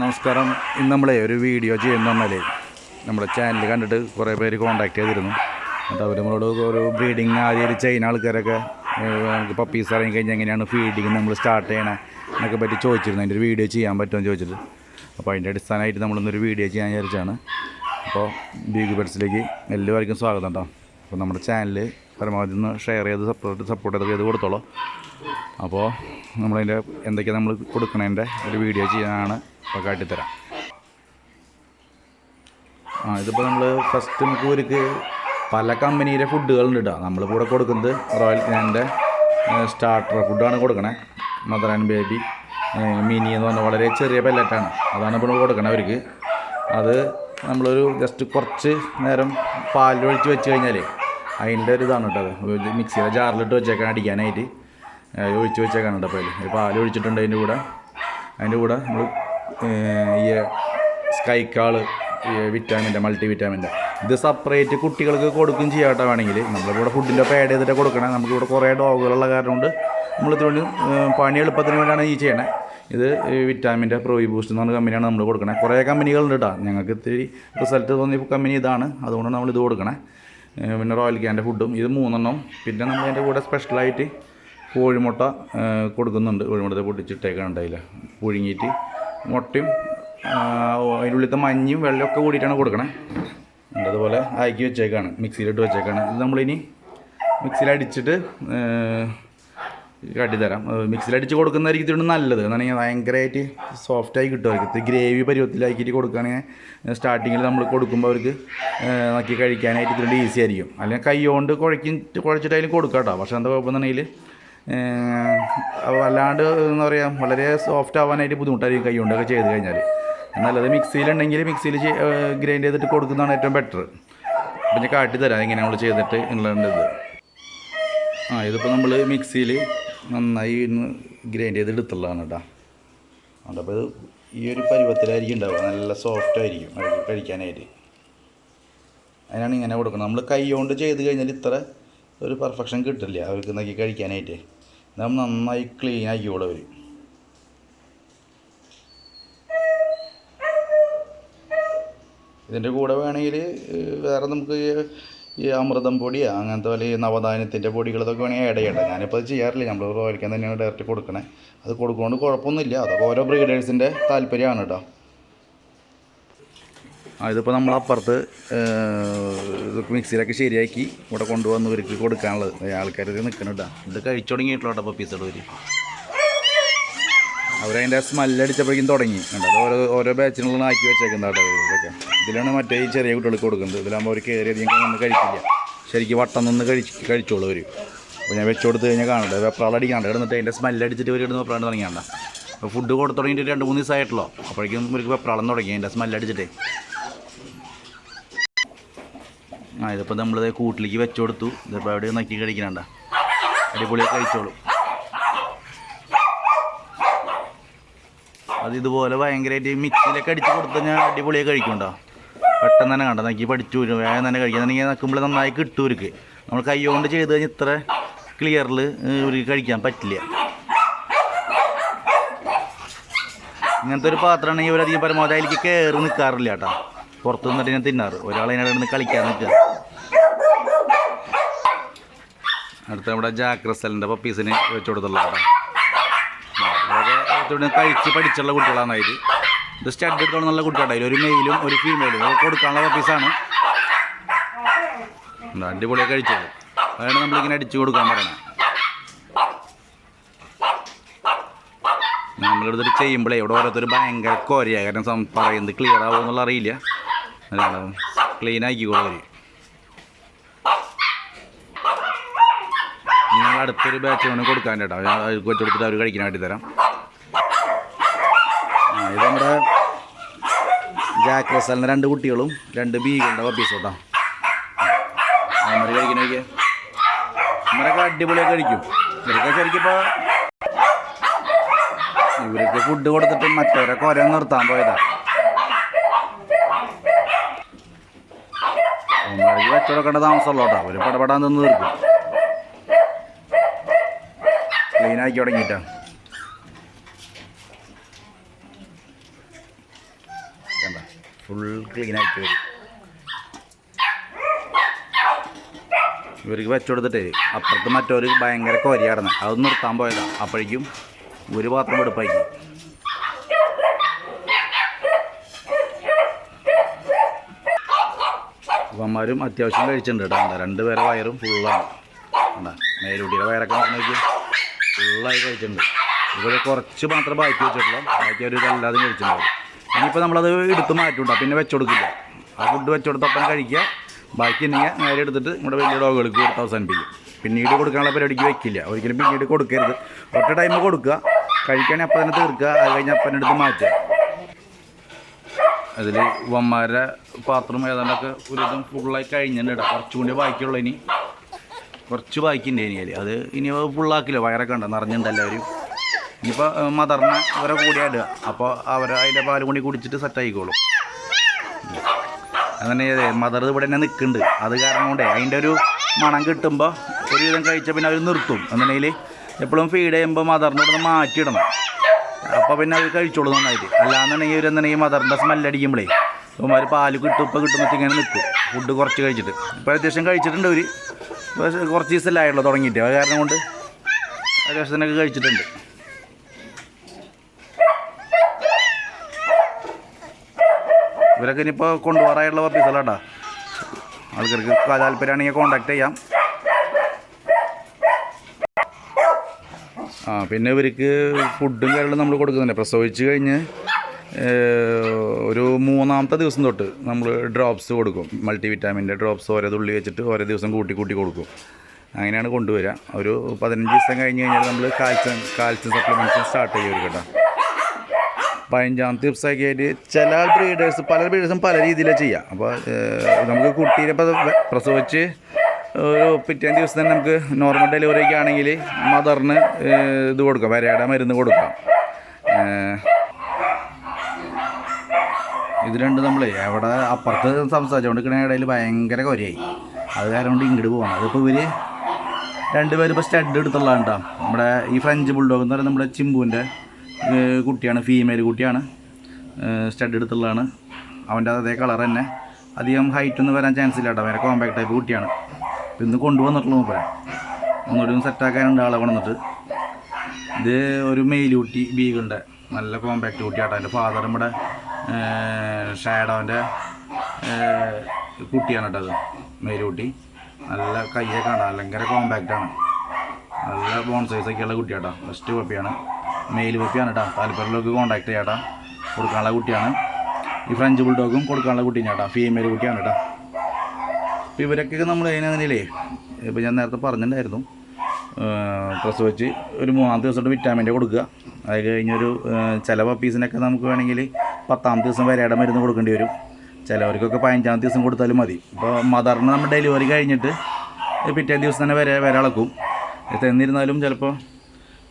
നമസ്കാരം. ഇന്ന് നമ്മളെ ഒരു വീഡിയോ ചെയ്യുന്ന പറഞ്ഞാലേ നമ്മുടെ ചാനൽ കണ്ടിട്ട് കുറേ പേര് കോൺടാക്ട് ചെയ്തിരുന്നു. എന്നിട്ട് അവർ നമ്മളോട് ഒരു ബ്രീഡിങ് ആദ്യം ഒരു ചൈന ആൾക്കാരൊക്കെ നമുക്ക് പപ്പീസ് ഇറങ്ങി കഴിഞ്ഞാൽ എങ്ങനെയാണ് ഫീഡിങ് നമ്മൾ സ്റ്റാർട്ട് ചെയ്യണേ എന്നൊക്കെ പറ്റി ചോദിച്ചിരുന്നു. അതിൻ്റെ ഒരു വീഡിയോ ചെയ്യാൻ പറ്റുമെന്ന് ചോദിച്ചിട്ട്, അപ്പോൾ അതിൻ്റെ അടിസ്ഥാനമായിട്ട് നമ്മളിന്നൊരു വീഡിയോ ചെയ്യാൻ വിചാരിച്ചാണ്. അപ്പോൾ ബീഗ് ബെഡ്സിലേക്ക് എല്ലാവർക്കും സ്വാഗതം കേട്ടോ. അപ്പോൾ നമ്മുടെ ചാനൽ പരമാവധി ഒന്ന് ഷെയർ ചെയ്ത് സപ്പോർട്ട് ചെയ്ത് കൊടുത്തോളൂ. അപ്പോൾ നമ്മളതിൻ്റെ എന്തൊക്കെയാണ് നമ്മൾ കൊടുക്കണതിൻ്റെ ഒരു വീഡിയോ ചെയ്യാനാണ് ഇപ്പോൾ കാട്ടിത്തരാം. ഇതിപ്പോൾ നമ്മൾ ഫസ്റ്റ് നമുക്ക് ഒരു പല കമ്പനിയിലെ ഫുഡുകളുണ്ട് കേട്ടോ. നമ്മളിപ്പോൾ ഇവിടെ കൊടുക്കുന്നത് റോയൽ ഗ്രാൻഡിൻ്റെ സ്റ്റാർട്ടർ ഫുഡാണ് കൊടുക്കണേ. മദർ ആൻഡ് ബേബി മിനി എന്ന് പറഞ്ഞാൽ വളരെ ചെറിയ പെല്ലറ്റാണ്, അതാണ് ഇപ്പോൾ കൊടുക്കണേ അവർക്ക്. അത് നമ്മളൊരു ജസ്റ്റ് കുറച്ച് നേരം പാലൊഴിച്ച് വെച്ച് കഴിഞ്ഞാൽ അതിൻ്റെ ഒരു ഇതാണ് കേട്ടോ. അത് മിക്സിയുടെ ജാറിലിട്ട് വെച്ചേക്കാൻ അടിക്കാനായിട്ട് ഒഴിച്ച് വെച്ചേക്കാണ് കേട്ടോ. അപ്പോൾ പാൽ ഒഴിച്ചിട്ടുണ്ട്. അതിൻ്റെ കൂടെ നമ്മൾ ഈ സ്കൈക്കാള് വിറ്റാമിൻ്റെ മൾട്ടി വിറ്റാമിൻ്റെ ഇത് സെപ്പറേറ്റ് കുട്ടികൾക്ക് കൊടുക്കുകയും ചെയ്യാട്ടോ. വേണമെങ്കിൽ നമ്മളിവിടെ ഫുഡിൻ്റെ ഒപ്പം ആഡ് ചെയ്തിട്ട് കൊടുക്കണം. നമുക്കിവിടെ കുറേ ഡോഗുകളുള്ള കാരണം കൊണ്ട് നമ്മളിതുകൊണ്ട് പണി എളുപ്പത്തിന് വേണ്ടിയാണ് ഈ ചെയ്യണേ. ഇത് വിറ്റാമിൻ്റെ പ്രോയി ബൂസ്റ്റ് എന്ന് പറഞ്ഞ കമ്പനിയാണ് നമ്മൾ കൊടുക്കണേ. കുറേ കമ്പനികളുണ്ട് കേട്ടോ. ഞങ്ങൾക്ക് ഇത്തിരി റിസൾട്ട് തോന്നിയ കമ്പനി ഇതാണ്, അതുകൊണ്ട് നമ്മളിത് കൊടുക്കണേ. പിന്നെ റോയൽ ഗ്രാൻഡിൻ്റെ ഫുഡും ഇത് 3 പിന്നെ നമ്മൾ അതിൻ്റെ കൂടെ സ്പെഷ്യലായിട്ട് കോഴിമുട്ട കൊടുക്കുന്നുണ്ട്. കോഴിമുട്ട പൊട്ടിച്ചിട്ടേക്കാണ് ഉണ്ടായില്ല, പുഴുങ്ങിയിട്ട് മുട്ടയും അതിൻ്റെ ഉള്ളിലത്തെ മഞ്ഞയും വെള്ളമൊക്കെ കൂടിയിട്ടാണ് കൊടുക്കണേ. അതുപോലെ ആക്കി വെച്ചേക്കാണ്, മിക്സിയിലിട്ട് വെച്ചേക്കാണ്. ഇത് നമ്മളിനി മിക്സിയിലടിച്ചിട്ട് കാട്ടിത്തരാം. മിക്സിയിലടിച്ച് കൊടുക്കുന്നതായിരിക്കും ഇതിന് നല്ലത്. എന്നാണെങ്കിൽ ഭയങ്കരമായിട്ട് സോഫ്റ്റായി കിട്ടും അവർക്ക്. ഗ്രേവി പരുവത്തിലാക്കിയിട്ട് കൊടുക്കുകയാണെങ്കിൽ സ്റ്റാർട്ടിങ്ങിൽ നമ്മൾ കൊടുക്കുമ്പോൾ അവർക്ക് നോക്കി കഴിക്കാനായിട്ട് ഇതിൻ്റെ ഈസി ആയിരിക്കും. അല്ലെങ്കിൽ കൈ കൊണ്ട് കുഴച്ചിട്ടായാലും കൊടുക്കാം കേട്ടോ. പക്ഷേ എന്താ കുഴപ്പമെന്നുണ്ടെങ്കിൽ വല്ലാണ്ട് എന്താ പറയുക, വളരെ സോഫ്റ്റ് ആവാനായിട്ട് ബുദ്ധിമുട്ടായിരിക്കും കൈ കൊണ്ടൊക്കെ ചെയ്ത് കഴിഞ്ഞാൽ. നല്ലത് മിക്സിയിലുണ്ടെങ്കിൽ മിക്സിയിൽ ഗ്രൈൻഡ് ചെയ്തിട്ട് കൊടുക്കുന്നതാണ് ഏറ്റവും ബെറ്റർ. അപ്പം ഞാൻ കാട്ടിത്തരാം എങ്ങനെ നമ്മൾ ചെയ്തിട്ട് ഉള്ളത്. ഇതിപ്പോൾ നമ്മൾ മിക്സിയിൽ നന്നായി ഗ്രൈൻഡ് ചെയ്ത് എടുത്തുള്ളതാണ് കേട്ടോ. അപ്പോൾ ഇത് ഈ ഒരു പരുവത്തിലായിരിക്കും ഉണ്ടാവുക, നല്ല സോഫ്റ്റ് ആയിരിക്കും കഴിക്കാനായിട്ട്. അതിനാണ് ഇങ്ങനെ കൊടുക്കുന്നത്. നമ്മൾ കൈ കൊണ്ട് ചെയ്ത് കഴിഞ്ഞാൽ ഇത്ര ഒരു പെർഫെക്ഷൻ കിട്ടില്ല അവർക്ക് നോക്കി കഴിക്കാനായിട്ട്. നമ്മൾ നന്നായി ക്ലീൻ ആക്കിക്കോളും അവർ. ഇതിൻ്റെ കൂടെ വേണമെങ്കിൽ വേറെ നമുക്ക് ഈ അമൃതം പൊടിയോ അങ്ങനത്തെ പോലെ ഈ നവധാന്യത്തിൻ്റെ പൊടികളതൊക്കെ വേണമെങ്കിൽ ആഡ് ചെയ്യട്ടെ. ഞാനിപ്പോൾ അത് ചെയ്യാറില്ല, നമ്മൾ റോയൽക്കാൻ തന്നെയാണ് ഡയറക്റ്റ് കൊടുക്കണേ. അത് കൊടുക്കുകൊണ്ട് കുഴപ്പമൊന്നുമില്ല. അതൊക്കെ ഓരോ ബ്രീഡേഴ്സിൻ്റെ താല്പര്യമാണ് കേട്ടോ. ഇതിപ്പോൾ നമ്മളപ്പുറത്ത് മിക്സിയിലൊക്കെ ശരിയാക്കി ഇവിടെ കൊണ്ടുവന്ന് ഇവർക്ക് കൊടുക്കാനുള്ളത് ആൾക്കാരൊക്കെ നിൽക്കണം കേട്ടോ. ഇത് കഴിച്ചു തുടങ്ങിയിട്ടുള്ള കേട്ടോ പപ്പീസുകൾ. അവരതിൻ്റെ സ്മെല്ലടിച്ചപ്പോഴേക്കും തുടങ്ങി കേട്ടോ. അത് ഓരോ ബാച്ചിനുള്ള ആക്കി വെച്ചേക്കുന്ന കേട്ടോ. ഇതൊക്കെ ഇതിലാണ് മറ്റേ ഈ ചെറിയ കുട്ടികൾക്ക് കൊടുക്കുന്നത്. ഇതിലാകുമ്പോൾ അവർ കയറി അധികം ഒന്നും കഴിക്കില്ല, ശരിക്കും വട്ടം നിന്ന് കഴിച്ചോളൂ അവർ. അപ്പോൾ ഞാൻ വെച്ച് കൊടുത്ത് കഴിഞ്ഞാൽ കാണട്ടെ വെപ്രാളടിക്കാണ്ട് കിടന്നിട്ട് അതിൻ്റെ സ്മെല്ലടിച്ചിട്ട് ഇവർ കിടന്ന് വെപ്രാളം തുടങ്ങിയാണ്ട. അപ്പോൾ ഫുഡ് കൊടുത്തു തുടങ്ങിയിട്ട് 2-3 ദിവസമായിട്ടുള്ളൂ. അപ്പോഴേക്കും ഇവർക്ക് വെപ്രാളം തുടങ്ങി അതിൻ്റെ സ്മെല്ലടിച്ചിട്ടേ. ഇതിപ്പോൾ നമ്മളിത് കൂട്ടിലേക്ക് വെച്ച് കൊടുത്തു. ഇതിപ്പോൾ അവിടെ നക്കി കഴിക്കണണ്ട, അടിപൊളിയൊക്കെ കഴിച്ചോളൂ. അത് ഇതുപോലെ ഭയങ്കരമായിട്ട് മിക്സിയിലൊക്കെ അടിച്ച് കൊടുത്തു കഴിഞ്ഞാൽ അടിപൊളിയൊക്കെ കഴിക്കുന്നുണ്ടോ. പെട്ടെന്ന് തന്നെ കണ്ട നക്കി പഠിച്ചു വരും, വേഗം തന്നെ കഴിക്കാൻ. അല്ലെങ്കിൽ നക്കുമ്പോൾ നന്നായി കിട്ടും ഇവർക്ക്. നമ്മൾ കൈ കൊണ്ട് ചെയ്ത് കഴിഞ്ഞാൽ ഇത്ര ക്ലിയറിൽ ഇവർക്ക് കഴിക്കാൻ പറ്റില്ല. ഇങ്ങനത്തെ ഒരു പാത്രമാണെങ്കിൽ ഇവരധികം പരമാവധി അതിലേക്ക് കയറി നിൽക്കാറില്ല കേട്ടോ. പുറത്ത് നിന്നിട്ട് ഞാൻ തിന്നാറ്. ഒരാളതിനോട് കളിക്കാൻ നിൽക്കുക. അടുത്ത നമ്മുടെ ജാക്ക് റസലിൻ്റെ പപ്പീസിന് വെച്ച് കൊടുത്തുള്ള കേട്ടോ. അതൊക്കെ കഴിച്ച് പഠിച്ചുള്ള കുട്ടികളാണ് അതിൽ. ഇത് സ്റ്റഡ് എടുത്തോളം നല്ല കുട്ടികളുണ്ട്. അതിൽ ഒരു മെയിലും ഒരു ഫീമെയിലും കൊടുക്കാനുള്ള പപ്പീസാണ്. അടിപൊളിയൊക്കെ കഴിച്ചോളൂ. അതാണ് നമ്മളിങ്ങനെ അടിച്ചു കൊടുക്കാൻ പറയണത്. നമ്മളെടുത്തിട്ട് ചെയ്യുമ്പോഴേ ഇവിടെ ഓരോരുത്തർ ഭയങ്കര കോരയാണ്. കാരണം പറയുന്നത് ക്ലിയർ ആവുമോ എന്നുള്ള അറിയില്ല. അതാണ് ക്ലീൻ ആക്കിക്കോളൂ അവർ. നിങ്ങൾ അടുത്തൊരു ബാച്ച് വേണം കൊടുക്കാൻ കേട്ടോ. അവർക്ക് വെച്ച് കൊടുത്തിട്ട് അവർ കഴിക്കാൻ വേണ്ടി തരാം. ഇത് നമ്മുടെ ജാക്ക് റസലിൻ്റെ 2 കുട്ടികളും 2 ബീഗിളുടെ പപ്പീസ് കേട്ടോ. അമ്മ കഴിക്കണൊക്കെ അമ്മരൊക്കെ അടിപൊളിയൊക്കെ കഴിക്കും. ഇവരൊക്കെ ശരിക്കിപ്പോൾ ഇവർക്ക് ഫുഡ് കൊടുത്തിട്ട് മറ്റവരൊക്കെ ഒരേ നിർത്താൻ പോയതാ. അമ്മയ്ക്ക് വെച്ച് കൊടുക്കേണ്ട താമസമുള്ളൂ കേട്ടോ. അവർ പടപെടാൻ നിന്ന് തീർക്കും. ക്ലീനാക്കി തുടങ്ങിയിട്ടാണ്. ഫുൾ ക്ലീനായിട്ട് വരും. ഇവർക്ക് വെച്ചുകൊടുത്തിട്ടേ അപ്പുറത്ത് മറ്റൊരു ഭയങ്കര കൊരയാടുന്നത് അത് നിർത്താൻ പോയതാണ്. അപ്പോഴേക്കും ഒരു പാത്രം എടുപ്പാക്കി. ഇവന്മാരും അത്യാവശ്യം കഴിച്ചിട്ടുണ്ട് കേട്ടോ. എന്താ 2 പേരെ വയറും ഫുള്ളാണ്. എന്താ മേലൂട്ടിയുടെ വയറൊക്കെ നോക്കി ഫുള്ളായി കഴിച്ചിട്ടുണ്ട്. ഇവിടെ കുറച്ച് മാത്രം ബാക്കി വെച്ചിട്ടുള്ളൂ. ബാക്കി ഒരു ഇതല്ലാതെ കഴിച്ചിട്ടുണ്ടാവും. ഇനിയിപ്പോൾ നമ്മളത് എടുത്ത് മാറ്റുണ്ടോ, പിന്നെ വെച്ച് കൊടുക്കില്ല. ആ ഫുഡ് വെച്ച് കൊടുത്തപ്പം കഴിക്കുക. ബാക്കി ഉണ്ടെങ്കിൽ നേരെ എടുത്തിട്ട് നമ്മുടെ വലിയ ഡോഗുകൾക്ക് കൊടുത്ത് അവസാനിപ്പിക്കും. പിന്നീട് കൊടുക്കാനുള്ള പരിപാടിക്ക് വെക്കില്ല. ഒരിക്കലും പിന്നീട് കൊടുക്കരുത്. ഒറ്റ ടൈം കൊടുക്കുക, കഴിക്കുകയാണെങ്കിൽ അപ്പം തന്നെ തീർക്കുക. അത് കഴിഞ്ഞ് അപ്പം എടുത്ത് മാറ്റുക. അതിൽ വന്മാരുടെ പാത്രം ഏതാണ്ടൊക്കെ ഒരുവിധം ഫുള്ളായി കഴിഞ്ഞിട്ടുണ്ട്. കുറച്ചും കൂടി ബാക്കിയുള്ള ഇനി കുറച്ച് ബാക്കിയുണ്ട്. അത് ഇനി ഫുള്ളാക്കില്ല. വയറൊക്കെ ഉണ്ട്, നിറഞ്ഞിട്ടുണ്ട് എല്ലാവരും. ഇനിയിപ്പോൾ മദറിനെ ഇവരെ കൂടിയാടുക. അപ്പോൾ അതിൻ്റെ പാലും കൂടി കുടിച്ചിട്ട് സെറ്റായിക്കോളും. അങ്ങനെ മദർ ഇവിടെ തന്നെ നിൽക്കുന്നുണ്ട്. അത് കാരണം കൊണ്ടേ അതിൻ്റെ ഒരു മണം കിട്ടുമ്പോൾ ഒരുവിധം കഴിച്ചാൽ പിന്നെ അവർ നിർത്തും. എന്നുണ്ടെങ്കിൽ എപ്പോഴും ഫീഡ് ചെയ്യുമ്പോൾ മദറിൻ്റെ ഇവിടെ നിന്ന് മാറ്റിയിടണം. അപ്പോൾ പിന്നെ അത് കഴിച്ചോളൂ നന്നായിട്ട്. അല്ലാന്നുണ്ടെങ്കിൽ ഇവരെന്നുണ്ടെങ്കിൽ മദറിൻ്റെ സ്മെല്ലടിക്കുമ്പോഴേ ഇവന്മാർ പാല് കിട്ടും ഇപ്പം കിട്ടുമ്പോൾ ഇങ്ങനെ നിൽക്കും. ഫുഡ് കുറച്ച് കഴിച്ചിട്ട് ഇപ്പോൾ അത്യാവശ്യം കഴിച്ചിട്ടുണ്ട്. അവർ കുറച്ച് ദിവസമല്ലായുള്ളൂ തുടങ്ങിയിട്ട്. അത് കാരണം കൊണ്ട് അത്യാവശ്യത്തിനൊക്കെ കഴിച്ചിട്ടുണ്ട്. ഇവരൊക്കെ ഇനിയിപ്പോൾ കൊണ്ടുപോകാറായുള്ള പപ്പീസലാട്ടാ. ആൾക്കാർക്ക് താല്പര്യമാണെങ്കിൽ കോൺടാക്ട് ചെയ്യാം. പിന്നെ ഇവർക്ക് ഫുഡും കാര്യങ്ങളും നമ്മൾ കൊടുക്കുന്നുണ്ട്. പ്രസവിച്ച് കഴിഞ്ഞ് ഒരു 3-ാമത്തെ ദിവസം തൊട്ട് നമ്മൾ ഡ്രോപ്സ് കൊടുക്കും. മൾട്ടി വിറ്റാമിൻ്റെ ഡ്രോപ്സ് ഓരോ തുള്ളി വെച്ചിട്ട് ഓരോ ദിവസം കൂട്ടി കൊടുക്കും. അങ്ങനെയാണ് കൊണ്ടുവരിക. ഒരു 15 ദിവസം കഴിഞ്ഞ് കഴിഞ്ഞാൽ നമ്മൾ കാൽസ്യം സപ്ലിമെൻറ്റ്സ് സ്റ്റാർട്ട് ചെയ്യും കേട്ടോ. 15ാമത്തെ ദിവസമൊക്കെ ആയിട്ട് ചില പല ബ്രീഡേഴ്സും പല രീതിയിലാണ് ചെയ്യുക. അപ്പോൾ നമുക്ക് കുട്ടീനെ പ്രസവിച്ച് ഒരു പിറ്റേ ദിവസം തന്നെ നമുക്ക് നോർമൽ ഡെലിവറി ഒക്കെ ആണെങ്കിൽ മദറിന് ഇത് കൊടുക്കാം, വരയുടെ മരുന്ന് കൊടുക്കാം. ഇത് രണ്ട് നമ്മൾ എവിടെ അപ്പുറത്ത് സംസാരിച്ചുകൊണ്ടിരിക്കുന്ന ഇടയിൽ ഭയങ്കര കൊരയായി. അത് കാരണം കൊണ്ട് ഇങ്ങോട്ട് പോകണം. അതിപ്പോൾ ഇവർ 2 പേരും ഇപ്പോൾ സ്റ്റഡ് എടുത്തുള്ളതാണ് കേട്ടോ. നമ്മുടെ ഈ ഫ്രഞ്ച് ബുൾഡോഗ് എന്ന് പറയുന്നത് നമ്മുടെ ചിമ്പുവിൻ്റെ കുട്ടിയാണ്, ഫീമെയിൽ കുട്ടിയാണ്. സ്റ്റഡ് എടുത്തുള്ളതാണ്. അവൻ്റെ അതേ കളർ തന്നെ. അധികം ഹൈറ്റൊന്നും വരാൻ ചാൻസ് ഇല്ല കേട്ടോ. വേറെ കോമ്പാക്ട് ടൈപ്പ് കുട്ടിയാണ്. ഇപ്പം ഇന്ന് കൊണ്ടുവന്നിട്ടുള്ളൂ മൂപ്പരെ. ഒന്നുകൂടി സെറ്റാക്കാനുണ്ട് ആളെ കൊണ്ടുവന്നിട്ട്. ഇത് ഒരു മെയിൽ കുട്ടി ബീഗിളുടെ നല്ല കോമ്പാക്ട് കുട്ടിയാട്ടോ. എൻ്റെ ഫാദർ നമ്മുടെ ഷാഡോൻ്റെ കുട്ടിയാണ് കേട്ടോ. അത് മെയിൽ കുട്ടി നല്ല കയ്യൊക്കെ ആണ്, ഭയങ്കര കോമ്പാക്റ്റാണ്. നല്ല ബോൺ സൈസൊക്കെയുള്ള കുട്ടിയാട്ടോ. ബെസ്റ്റ് പപ്പിയാണ്, മെയിൽ പപ്പിയാണ് കേട്ടോ. താല്പര്യമുള്ളവർക്ക് കോൺടാക്ട് ചെയ്യാം കേട്ടോ. കൊടുക്കാനുള്ള കുട്ടിയാണ്. ഈ ഫ്രഞ്ച് ബുൾഡോഗും കൊടുക്കാനുള്ള കുട്ടീനെ കേട്ടോ. ഫീമെയിൽ കുട്ടിയാണ് കേട്ടോ. ഇപ്പോൾ ഇവരൊക്കെ നമ്മൾ അതിനല്ലേ ഇപ്പോൾ ഞാൻ നേരത്തെ പറഞ്ഞിട്ടുണ്ടായിരുന്നു, പ്രസവിച്ച് ഒരു 3-ാമത്തെ ദിവസം വിറ്റാമിൻ്റെ കൊടുക്കുക. അത് കഴിഞ്ഞൊരു ചില പപ്പീസിനൊക്കെ നമുക്ക് വേണമെങ്കിൽ 10ാമത്തെ ദിവസം വരയുടെ മരുന്ന് കൊടുക്കേണ്ടി വരും. ചിലവർക്കൊക്കെ 15ാമത്തെ ദിവസം കൊടുത്താലും മതി. ഇപ്പോൾ മദറിന് നമ്മൾ ഡെലിവറി കഴിഞ്ഞിട്ട് പിറ്റേ ദിവസം തന്നെ വര അളക്കും. എന്നിരുന്നാലും ചിലപ്പോൾ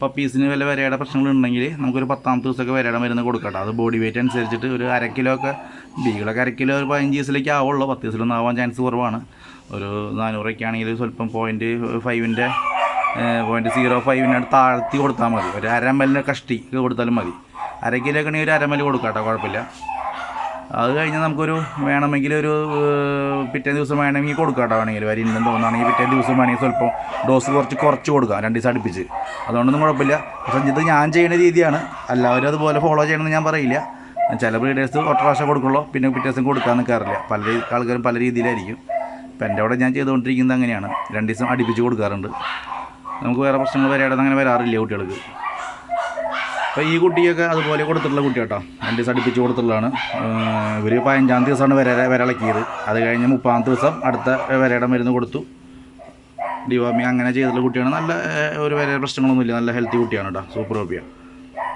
പപ്പീസിന് വല്ല വരയുടെ പ്രശ്നങ്ങളുണ്ടെങ്കിൽ നമുക്കൊരു 10ാമത്തെ ദിവസമൊക്കെ വരയുടെ മരുന്ന് കൊടുക്കട്ടെ. അത് ബോഡി വെയിറ്റ് അനുസരിച്ചിട്ട് ഒരു 1/2 കിലോ ഒക്കെ, ബീകളൊക്കെ 1/2 കിലോ ഒരു 15 ദിവസത്തിലേക്ക് ആവുള്ളൂ. 10 ദിവസത്തിലൊന്നും ആവാൻ ചാൻസ് കുറവാണ്. ഒരു 400 ആണെങ്കിൽ സ്വല്പം 0.5-ൻ്റെ 0.05 താഴ്ത്തി കൊടുത്താൽ മതി. ഒരു 1/2 ml കഷ്ടി കൊടുത്താലും മതി. 1/2 കിലോ ഒക്കെ ആണെങ്കിൽ ഒരു 1/2 ml കൊടുക്കാം, കുഴപ്പമില്ല. അത് കഴിഞ്ഞാൽ നമുക്കൊരു വേണമെങ്കിൽ ഒരു പിറ്റേ ദിവസം വേണമെങ്കിൽ കൊടുക്കാം കേട്ടോ. വേണമെങ്കിൽ വരില്ലെന്ന് തോന്നുകയാണെങ്കിൽ പിറ്റേ ദിവസം വേണമെങ്കിൽ സ്വല്പം ഡോസ് കുറച്ച് കൊടുക്കാം, 2 ദിവസം അടുപ്പിച്ച്. അതുകൊണ്ടൊന്നും കുഴപ്പമില്ല. പക്ഷേ ഇത് ഞാൻ ചെയ്യുന്ന രീതിയാണ്. എല്ലാവരും അതുപോലെ ഫോളോ ചെയ്യണമെന്ന് ഞാൻ പറയില്ല. ചില ബ്രീഡേഴ്സ് ഒറ്റ പ്രാവശ്യം കൊടുക്കുള്ളൂ, പിന്നെ പിറ്റേ ദിവസം കൊടുക്കാൻ നിൽക്കാറില്ല. പല ആൾക്കാരും പല രീതിയിലായിരിക്കും. ഇപ്പം എൻ്റെ അവിടെ ഞാൻ ചെയ്തുകൊണ്ടിരിക്കുന്നത് അങ്ങനെയാണ്. 2 ദിവസം അടുപ്പിച്ച് കൊടുക്കാറുണ്ട്. നമുക്ക് വേറെ പ്രശ്നങ്ങൾ വരാതെ അങ്ങനെ വരാറില്ല കുട്ടികൾക്ക്. അപ്പോൾ ഈ കുട്ടിയൊക്കെ അതുപോലെ കൊടുത്തിട്ടുള്ള കുട്ടി കേട്ടോ. 2 ദിവസം അടുപ്പിച്ച് കൊടുത്തിട്ടുള്ളതാണ്. ഇവർ 15ാം ദിവസമാണ് വരളക്കിയത്. അത് കഴിഞ്ഞ് 30ാമത്തെ ദിവസം അടുത്ത വരയുടെ മരുന്ന് കൊടുത്തു. ഡിവാമിങ് അങ്ങനെ ചെയ്തിട്ടുള്ള കുട്ടിയാണ്. നല്ല ഒരു വര പ്രശ്നങ്ങളൊന്നുമില്ല. നല്ല ഹെൽത്തി കുട്ടിയാണ് കേട്ടോ. സൂപ്പർ കോപ്പിയാണ്.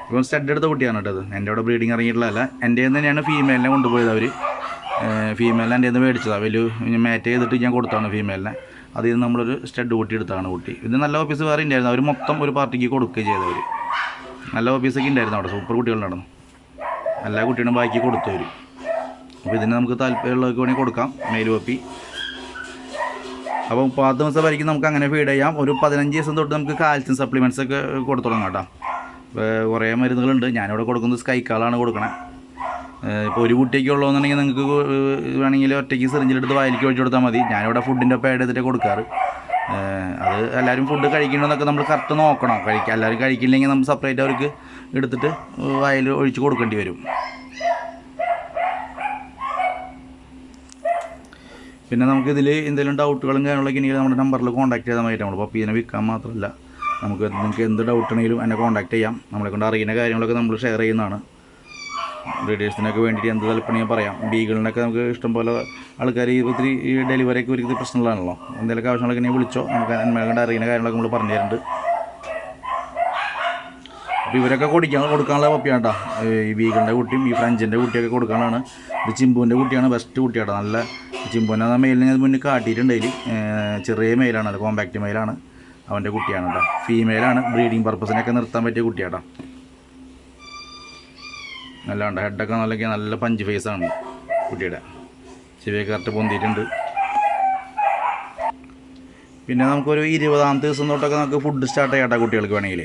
ഇപ്പം സ്റ്റഡ് എടുത്ത കുട്ടിയാണ് കേട്ടോ. അത് എൻ്റെ അവിടെ ബ്രീഡിങ് ഇറങ്ങിയിട്ടുള്ളതല്ല. എൻ്റെ തന്നെയാണ് ഫീമെയിലിനെ കൊണ്ടുപോയത് അവർ. ഫീമെയിലിനെ എൻ്റെ മേടിച്ചതാണ്. വലിയ മാറ്റ് ചെയ്തിട്ട് ഞാൻ കൊടുത്താണ് ഫീമെയിലിനെ. അതിൽ നിന്ന് നമ്മളൊരു സ്റ്റഡ് കുട്ടി എടുത്താണ് കുട്ടി. ഇത് നല്ല ഓഫീസ് വേറെ ഉണ്ടായിരുന്നു. അവർ മൊത്തം ഒരു പാർട്ടിക്ക് കൊടുക്കുകയും ചെയ്തവർ. നല്ല ഓഫീസൊക്കെ ഉണ്ടായിരുന്നു അവിടെ. സൂപ്പർ കുട്ടികളുണ്ടായിരുന്നു. എല്ലാ കുട്ടികളും ബാക്കി കൊടുത്തു വരും. അപ്പോൾ ഇതിന് നമുക്ക് താല്പര്യമുള്ളവർക്ക് വേണമെങ്കിൽ കൊടുക്കാം, മെയിൽ പപ്പി. അപ്പോൾ 30 ദിവസം വரைക്കും നമുക്ക് അങ്ങനെ ഫീഡ് ചെയ്യാം. ഒരു 15 ദിവസം തൊട്ട് നമുക്ക് കാൽസ്യം സപ്ലിമെൻറ്റ്സ് ഒക്കെ കൊടുത്തു തുടങ്ങാം കേട്ടോ. കുറേ മരുന്നുകളുണ്ട്. ഞാനിവിടെ കൊടുക്കുന്നത് സ്കൈക്കാളാണ് കൊടുക്കണേ. ഇപ്പോൾ ഒരു കുട്ടിയൊക്കെ ഉള്ളതെന്നുണ്ടെങ്കിൽ നിങ്ങൾക്ക് വേണമെങ്കിൽ ഒറ്റയ്ക്ക് സിറിഞ്ചിലെടുത്ത് വായിലേക്ക് ഒഴിച്ചു കൊടുത്താൽ മതി. ഞാനിവിടെ ഫുഡിൻ്റെ ഒപ്പം ആഡ് ചെയ്തിട്ട് കൊടുക്കാറ്. അത് എല്ലാവരും ഫുഡ് കഴിക്കണമെന്നൊക്കെ നമ്മൾ കറക്റ്റ് നോക്കണം. എല്ലാവരും കഴിക്കില്ലെങ്കിൽ നമ്മൾ സെപ്പറേറ്റ് അവർക്ക് എടുത്തിട്ട് വായിൽ ഒഴിച്ച് കൊടുക്കേണ്ടി വരും. പിന്നെ നമുക്കിതിൽ എന്തെങ്കിലും ഡൗട്ടുകളും കാര്യങ്ങളൊക്കെ ഉണ്ടെങ്കിൽ നമ്മുടെ നമ്പറിൽ കോൺടാക്ട് ചെയ്താൽ മതി. നമ്മൾ പപ്പീനെ വിൽക്കാൻ മാത്രമല്ല, നിങ്ങൾക്ക് എന്ത് ഡൗട്ട് ഉണ്ടെങ്കിലും എന്നെ കോൺടാക്ട് ചെയ്യാം. നമ്മളെ കൊണ്ട് അറിയുന്ന കാര്യങ്ങളൊക്കെ നമ്മൾ ഷെയർ ചെയ്യുന്നതാണ്. ബ്രീഡേഴ്സിനൊക്കെ വേണ്ടിയിട്ട് എന്ത് താല്പര്യം പറയാം. ബീഗിളിനൊക്കെ നമുക്ക് ഇഷ്ടംപോലെ ആൾക്കാർ ഒത്തിരി ഡെലിവറിയൊക്കെ ഒരിക്കലും പ്രശ്നമുള്ളതാണല്ലോ. എന്തെങ്കിലുമൊക്കെ ആവശ്യങ്ങളൊക്കെ ഉണ്ടെങ്കിൽ വിളിച്ചോ, നമുക്ക് എന്നെ കൊണ്ട് അറിയുന്ന കാര്യങ്ങളൊക്കെ നമ്മൾ പറഞ്ഞു തരുന്നുണ്ട്. അപ്പോൾ ഇവരൊക്കെ കൊടുക്കാനുള്ള പപ്പിയാണ് കേട്ടോ. ഈ ബീഗിളിൻ്റെ കുട്ടിയും ഈ ഫ്രഞ്ചിൻ്റെ കുട്ടിയൊക്കെ കൊടുക്കാനാണ്. ഇത് ചിമ്പുവിൻ്റെ കുട്ടിയാണ്, ബെസ്റ്റ് കുട്ടിയാട്ടോ. നല്ല ചിമ്പുവിനെ മെയിലിനെ ഞാൻ മുന്നേ കാട്ടിയിട്ടുണ്ടെങ്കിൽ ചെറിയ മെയിലാണ്, അത് കോമ്പാക്റ്റ് മെയിലാണ്. അവൻ്റെ കുട്ടിയാണ് കേട്ടോ. ഫീമെയിലാണ്, ബ്രീഡിങ് പർപ്പസിനൊക്കെ നിർത്താൻ പറ്റിയ കുട്ടിയാട്ടോ. നല്ല ഉണ്ട്, ഹെഡൊക്കെ നല്ല പഞ്ച് ഫേസാണ് കുട്ടിയുടെ. ചെവിയൊക്കെ കറക്റ്റ് പൊന്തിയിട്ടുണ്ട്. പിന്നെ നമുക്കൊരു 20ാമത്തെ ദിവസം തൊട്ടൊക്കെ നമുക്ക് ഫുഡ് സ്റ്റാർട്ട് ചെയ്യാട്ടോ കുട്ടികൾക്ക് വേണമെങ്കിൽ.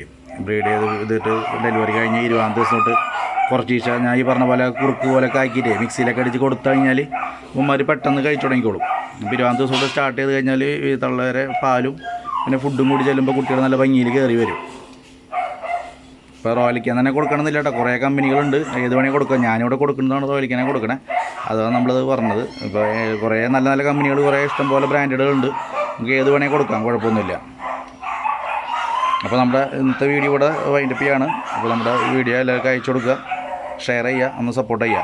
ബ്രീഡ് ചെയ്തിട്ട് ഡെലിവറി കഴിഞ്ഞ് 20ാമത്തെ ദിവസം തൊട്ട് കുറച്ച് ദിവസം ഞാൻ ഈ പറഞ്ഞ പോലെ കുറുക്ക് പോലൊക്കെ ആക്കിയിട്ട് മിക്സിയിലൊക്കെ അടിച്ച് കൊടുത്തു കഴിഞ്ഞാൽ ഉമ്മമാർ പെട്ടെന്ന് കഴിച്ചു തുടങ്ങിക്കോളും. ഇപ്പോൾ 20ാമത്തെ ദിവസം തൊട്ട് സ്റ്റാർട്ട് ചെയ്ത് കഴിഞ്ഞാൽ തള്ളവരെ പാലും പിന്നെ ഫുഡും കൂടി ചെല്ലുമ്പോൾ കുട്ടികൾ നല്ല ഭംഗിയിൽ കയറി വരും. ഇപ്പോൾ റോയലിക്കാൻ തന്നെ കൊടുക്കണമെന്നില്ല കേട്ടോ. കുറേ കമ്പനികളുണ്ട്, ഏത് വേണമെങ്കിൽ കൊടുക്കുക. ഞാനിവിടെ കൊടുക്കുന്നതാണ് റോയലിക്കാനെ കൊടുക്കണേ. അതാണ് നമ്മളത് പറഞ്ഞത്. ഇപ്പോൾ കുറേ നല്ല നല്ല കമ്പനികൾ, കുറേ ഇഷ്ടംപോലെ ബ്രാൻഡുകളുണ്ട്. നമുക്ക് ഏത് വേണമെങ്കിൽ കൊടുക്കാം, കുഴപ്പമൊന്നുമില്ല. അപ്പോൾ നമ്മുടെ ഇന്നത്തെ വീഡിയോ ഇവിടെ വൈൻഡപ്പ് ചെയ്യാണ്. അപ്പോൾ നമ്മുടെ വീഡിയോ എല്ലാവർക്കും അയച്ചു കൊടുക്കുക, ഷെയർ ചെയ്യുക, ഒന്ന് സപ്പോർട്ട് ചെയ്യുക.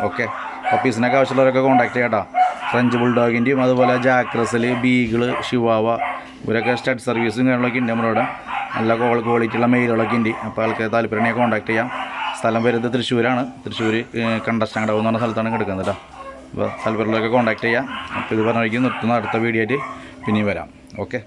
ഓക്കെ, പപ്പീസിനൊക്കെ ആവശ്യമുള്ളവരൊക്കെ കോൺടാക്ട് ചെയ്യാം കേട്ടോ. ഫ്രഞ്ച് ബുൾഡോഗിൻ്റെയും അതുപോലെ ജാക്ക് റസൽ, ബീഗിള്, ഷിവാവ ഇവരൊക്കെ സ്റ്റഡ് സർവീസും കാര്യങ്ങളൊക്കെ ഉണ്ട് നമ്മളിവിടെ. നല്ല ക്വാളിറ്റിയുള്ള മെയിലുകളൊക്കെ ഉണ്ട്. അപ്പോൾ ആൾക്ക് താല്പര്യമായി കോൺടാക്ട് ചെയ്യാം. സ്ഥലം വരുന്നത് തൃശ്ശൂരാണ്. തൃശ്ശൂർ കണ്ടസ്റ്റാങ്കടവ് എന്ന് പറഞ്ഞ സ്ഥലത്താണ് കിടക്കുന്നത് കേട്ടോ. അപ്പോൾ താല്പര്യമുള്ളവരൊക്കെ കോൺടാക്ട് ചെയ്യാം. അപ്പോൾ ഇത് പറഞ്ഞ വഴിക്ക് നിർത്തുന്ന അടുത്ത വീഡിയോ ആയിട്ട് പിന്നെയും വരാം. ഓക്കെ.